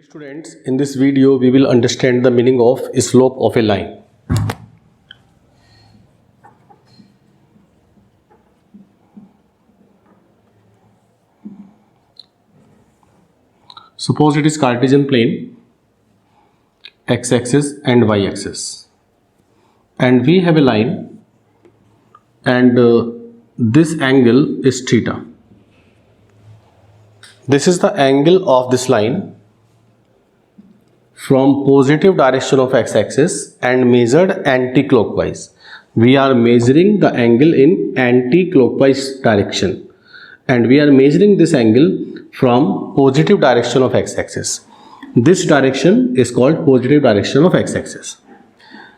Students, in this video we will understand the meaning of slope of a line. Suppose it is Cartesian plane, x-axis and y-axis, and we have a line and this angle is theta. This is the angle of this line from positive direction of x-axis and measured anti-clockwise. We are measuring the angle in anti-clockwise direction and we are measuring this angle from positive direction of x-axis. This direction is called positive direction of x-axis.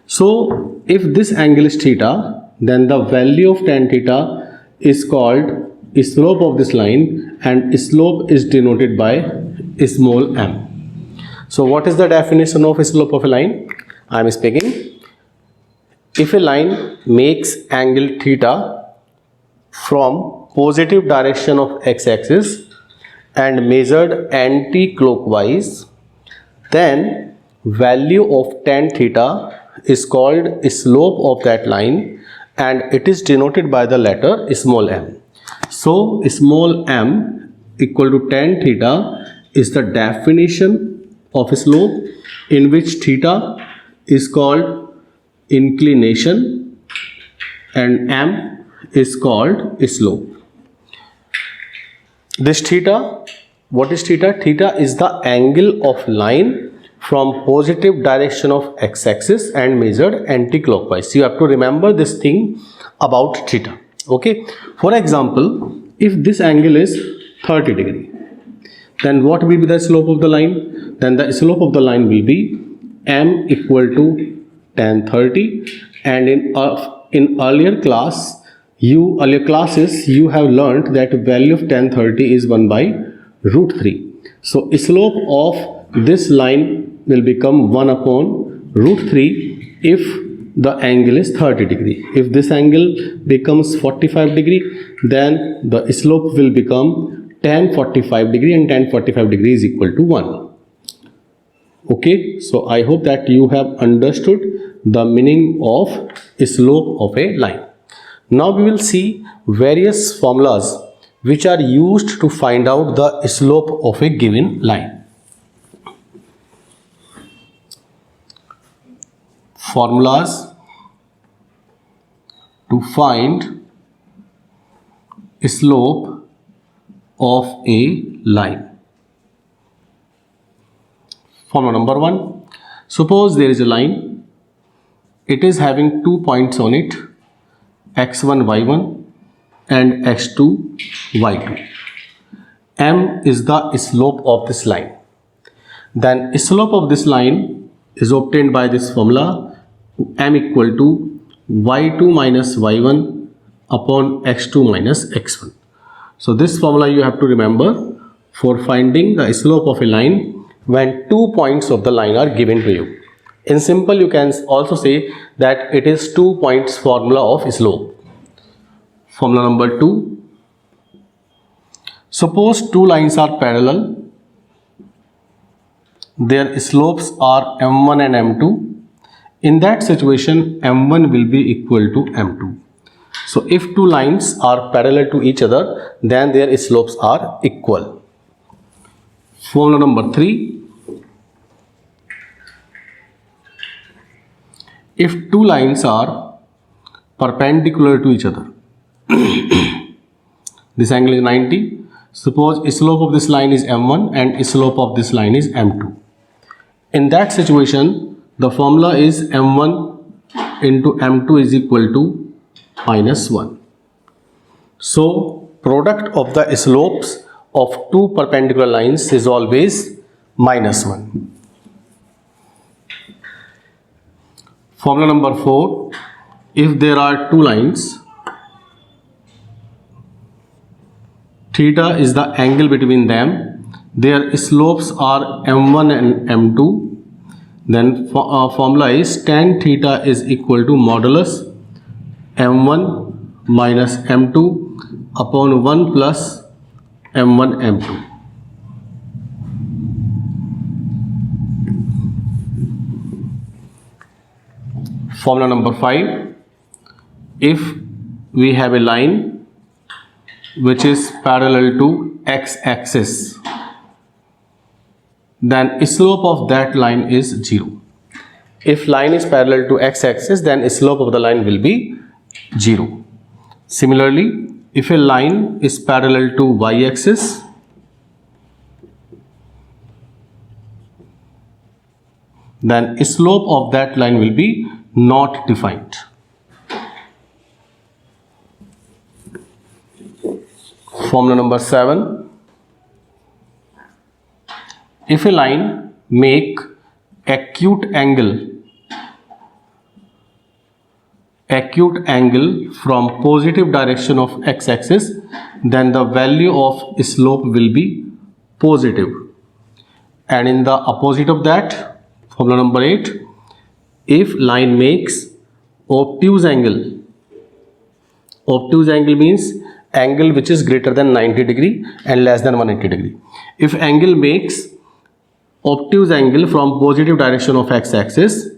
So if this angle is theta, then the value of tan theta is called slope of this line, and slope is denoted by small m. So what is the definition of slope of a line? I am speaking. If a line makes angle theta from positive direction of x-axis and measured anti-clockwise, then value of tan theta is called slope of that line and it is denoted by the letter small m. So small m equal to tan theta is the definition of a slope, in which theta is called inclination and m is called slope. This theta, what is theta? Theta is the angle of line from positive direction of x-axis and measured anti-clockwise. You have to remember this thing about theta. Okay. For example, if this angle is 30 degree, then what will be the slope of the line? Then the slope of the line will be m equal to tan 30, and in earlier classes you have learnt that value of tan 30 is 1 by root 3. So slope of this line will become 1 upon root 3 if the angle is 30 degree. If this angle becomes 45 degree, then the slope will become tan 45 degree, and tan 45 degree is equal to 1. Okay, so I hope that you have understood the meaning of slope of a line. Now we will see various formulas which are used to find out the slope of a given line. Formulas to find slope of a line. Formula number 1. Suppose there is a line. It is having 2 points on it, x1, y1 and x2, y2. M is the slope of this line. Then slope of this line is obtained by this formula, m equal to y2 minus y1 upon x2 minus x1. So this formula you have to remember for finding the slope of a line when 2 points of the line are given to you. In simple, you can also say that it is 2 points formula of slope. Formula number 2. Suppose two lines are parallel. Their slopes are m1 and m2. In that situation, m1 will be equal to m2. So if two lines are parallel to each other, then their slopes are equal. Formula number 3. If two lines are perpendicular to each other, this angle is 90. Suppose slope of this line is m1 and slope of this line is m2. In that situation, the formula is m1 into m2 is equal to minus 1. So product of the slopes of two perpendicular lines is always minus 1. Formula number 4. If there are two lines, theta is the angle between them, their slopes are m1 and m2, then formula is tan theta is equal to modulus m1 minus m2 upon 1 plus m1 m2. Formula number 5. If we have a line which is parallel to x-axis, then slope of that line is 0. If line is parallel to x-axis, then slope of the line will be 0. Similarly, if a line is parallel to y-axis, then slope of that line will be not defined. Formula number 7. If a line make acute angle from positive direction of x-axis, then the value of slope will be positive. And in the opposite of that, formula number 8, if line makes obtuse angle means angle which is greater than 90 degree and less than 180 degree. If angle makes obtuse angle from positive direction of x-axis,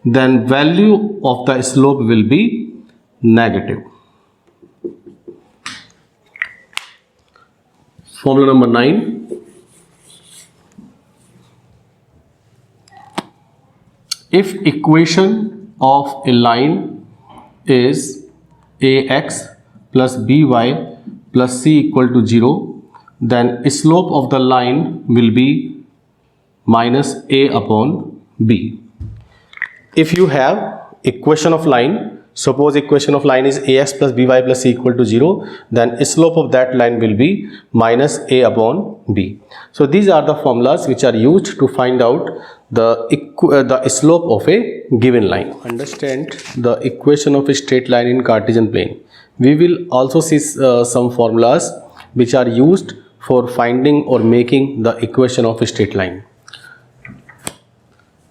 then value of the slope will be negative. Formula number 9. If equation of a line is ax plus by plus c equal to 0, then slope of the line will be minus a upon b. If you have equation of line, suppose equation of line is ax plus by plus c equal to 0, then slope of that line will be minus a upon b. So these are the formulas which are used to find out the slope of a given line. Understand the equation of a straight line in Cartesian plane. We will also see some formulas which are used for finding or making the equation of a straight line.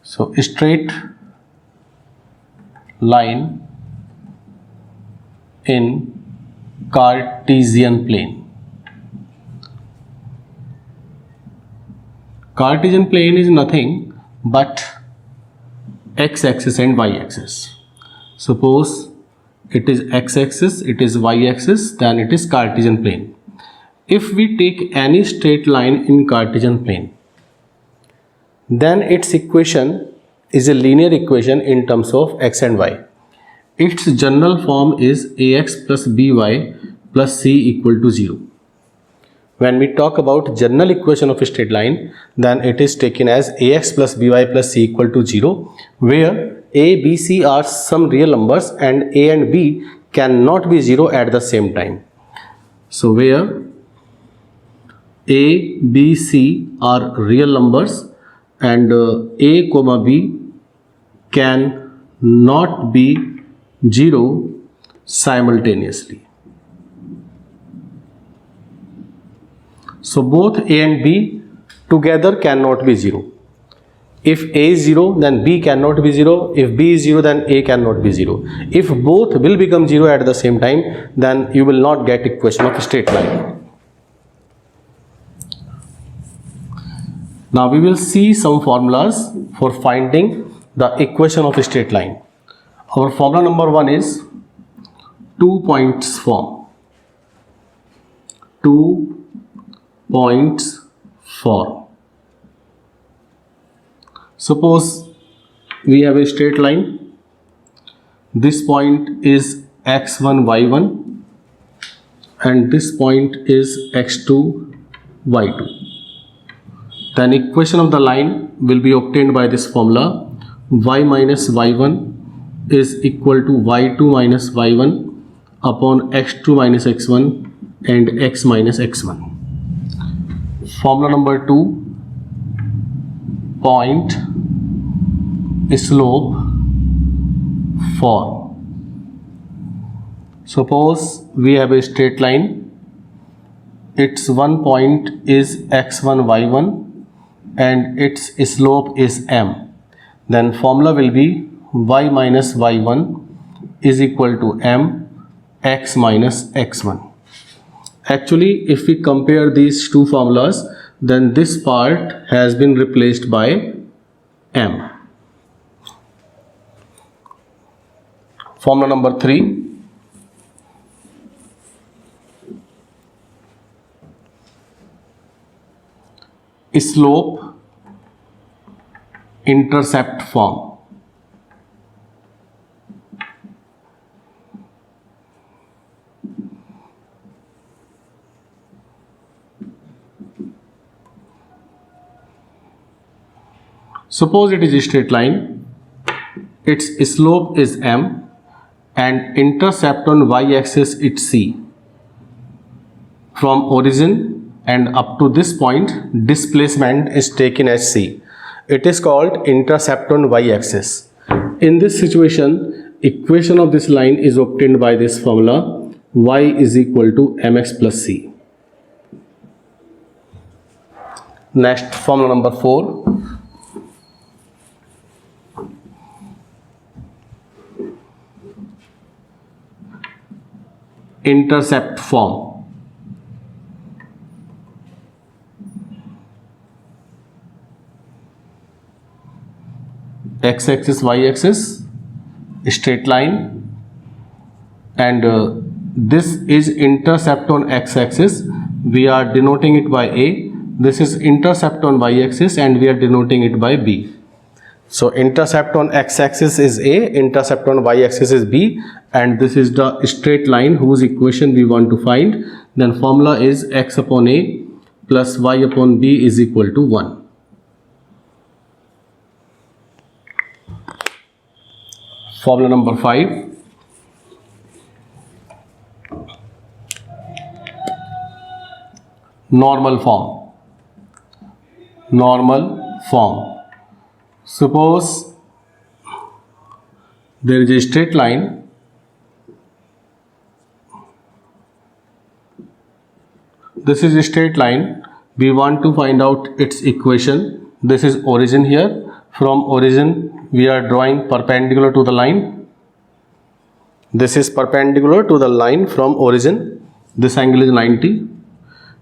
So straight line in Cartesian plane. Cartesian plane is nothing but x-axis and y-axis. Suppose it is x-axis, it is y-axis, then it is Cartesian plane. If we take any straight line in Cartesian plane, then its equation is a linear equation in terms of x and y. Its general form is ax plus by plus c equal to 0. When we talk about general equation of a straight line, then it is taken as ax plus by plus c equal to 0, where a, b, c are some real numbers and a and b cannot be 0 at the same time. So where a, b, c are real numbers and a comma b can not be 0 simultaneously. So both a and b together cannot be 0. If a is 0, then b cannot be 0. If b is 0, then a cannot be 0. If both will become 0 at the same time, then you will not get equation of a straight line. Now we will see some formulas for finding the equation of a straight line. Our formula number 1 is 2 points form. 2 points form. Suppose we have a straight line. This point is x1, y1 and this point is x2, y2. Then equation of the line will be obtained by this formula. Y minus y1 is equal to y2 minus y1 upon x2 minus x1 and x minus x1. Formula number 2, point slope form. Suppose we have a straight line. Its one point is x1, y1 and its slope is m. Then formula will be y minus y1 is equal to m x minus x1. Actually, if we compare these two formulas, then this part has been replaced by m. Formula number 3. Slope intercept form. Suppose it is a straight line, its slope is m and intercept on y-axis it's c. From origin and up to this point, displacement is taken as c. It is called intercept on y-axis. In this situation, equation of this line is obtained by this formula, y is equal to mx plus c. Next, formula number 4. Intercept form. X-axis, y-axis, straight line, and this is intercept on x-axis. We are denoting it by A. This is intercept on y-axis and we are denoting it by B. So intercept on x-axis is A, intercept on y-axis is B, and this is the straight line whose equation we want to find. Then formula is x upon A plus y upon B is equal to 1. Formula number 5. Normal form. Normal form. Suppose there is a straight line, this is a straight line, we want to find out its equation. This is origin here. From origin we are drawing perpendicular to the line. This is perpendicular to the line from origin. This angle is 90.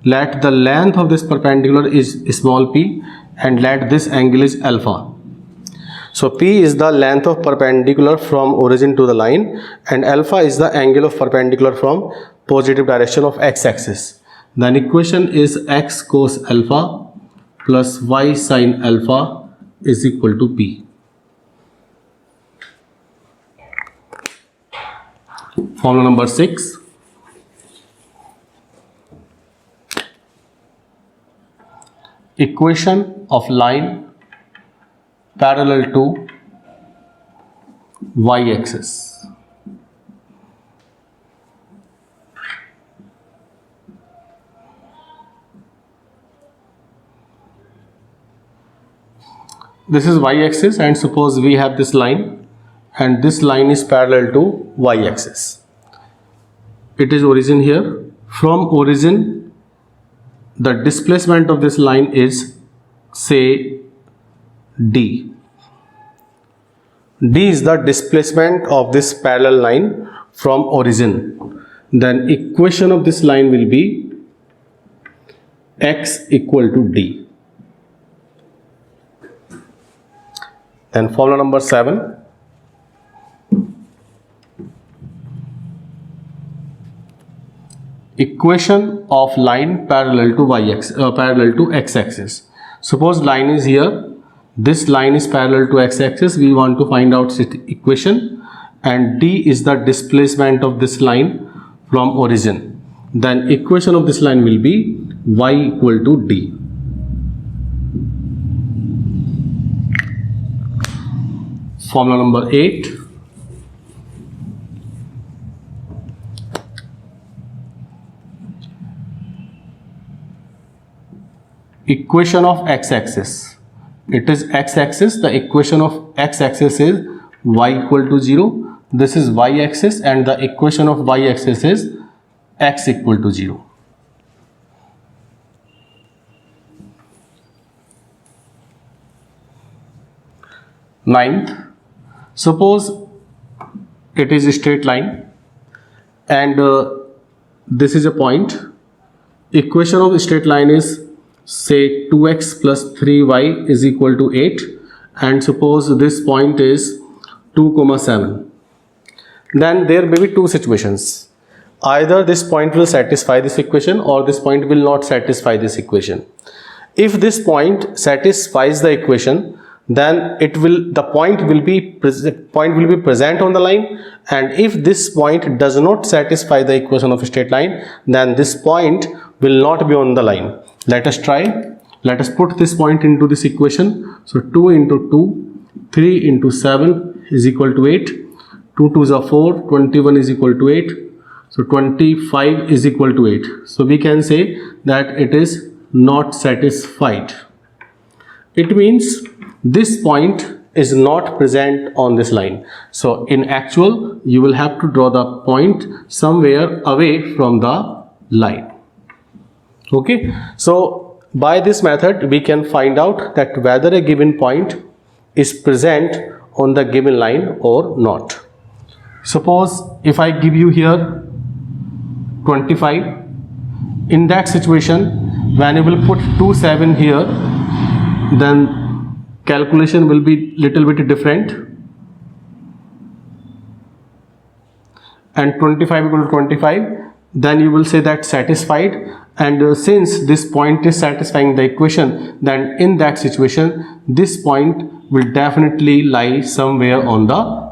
Let the length of this perpendicular is small p and let this angle is alpha. So P is the length of perpendicular from origin to the line and alpha is the angle of perpendicular from positive direction of x-axis. Then equation is x cos alpha plus y sin alpha is equal to P. Formula number 6. Equation of line parallel to y-axis. This is y-axis and suppose we have this line and this line is parallel to y-axis. It is origin here. From origin, the displacement of this line is, say, d. D is the displacement of this parallel line from origin. Then equation of this line will be x equal to d. Then formula number 7. Equation of line parallel to x-axis. Suppose line is here. This line is parallel to x-axis. We want to find out its equation, and d is the displacement of this line from origin. Then equation of this line will be y equal to d. Formula number 8. Equation of x-axis. It is x-axis. The equation of x-axis is y equal to 0. This is y-axis and the equation of y-axis is x equal to 0. Ninth, suppose it is a straight line and this is a point. Equation of a straight line is, say, 2x plus 3y is equal to 8, and suppose this point is 2, 7. then there may be two situations. Either this point will satisfy this equation or this point will not satisfy this equation. If this point satisfies the equation, then the point will be present on the line, and if this point does not satisfy the equation of a straight line, then this point will not be on the line. Let us try. Let us put this point into this equation. So 2 into 2, 3 into 7 is equal to 8. 2 2s are 4, 21 is equal to 8. So 25 is equal to 8. So we can say that it is not satisfied. It means this point is not present on this line. So in actual, you will have to draw the point somewhere away from the line. Okay. So by this method, we can find out that whether a given point is present on the given line or not. Suppose if I give you here 25, in that situation, when you will put 2 7 here, then calculation will be little bit different, and 25 equal to 25, then you will say that satisfied. And since this point is satisfying the equation, then in that situation, this point will definitely lie somewhere on the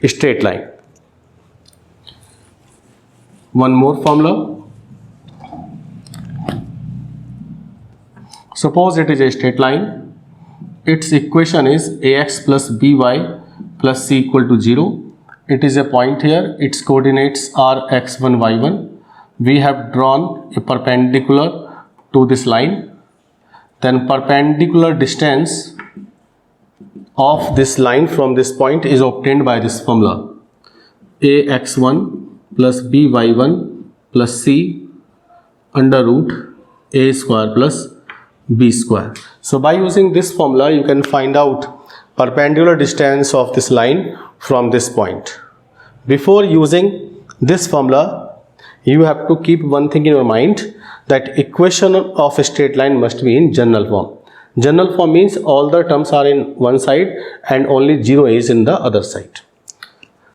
straight line. One more formula. Suppose it is a straight line. Its equation is ax plus by plus c equal to 0. It is a point here. Its coordinates are x1, y1. We have drawn a perpendicular to this line. Then perpendicular distance of this line from this point is obtained by this formula. ax1 plus by1 plus c under root a square plus b square. So by using this formula, you can find out perpendicular distance of this line from this point. Before using this formula, you have to keep one thing in your mind, that equation of a straight line must be in general form. General form means all the terms are in one side and only 0 is in the other side.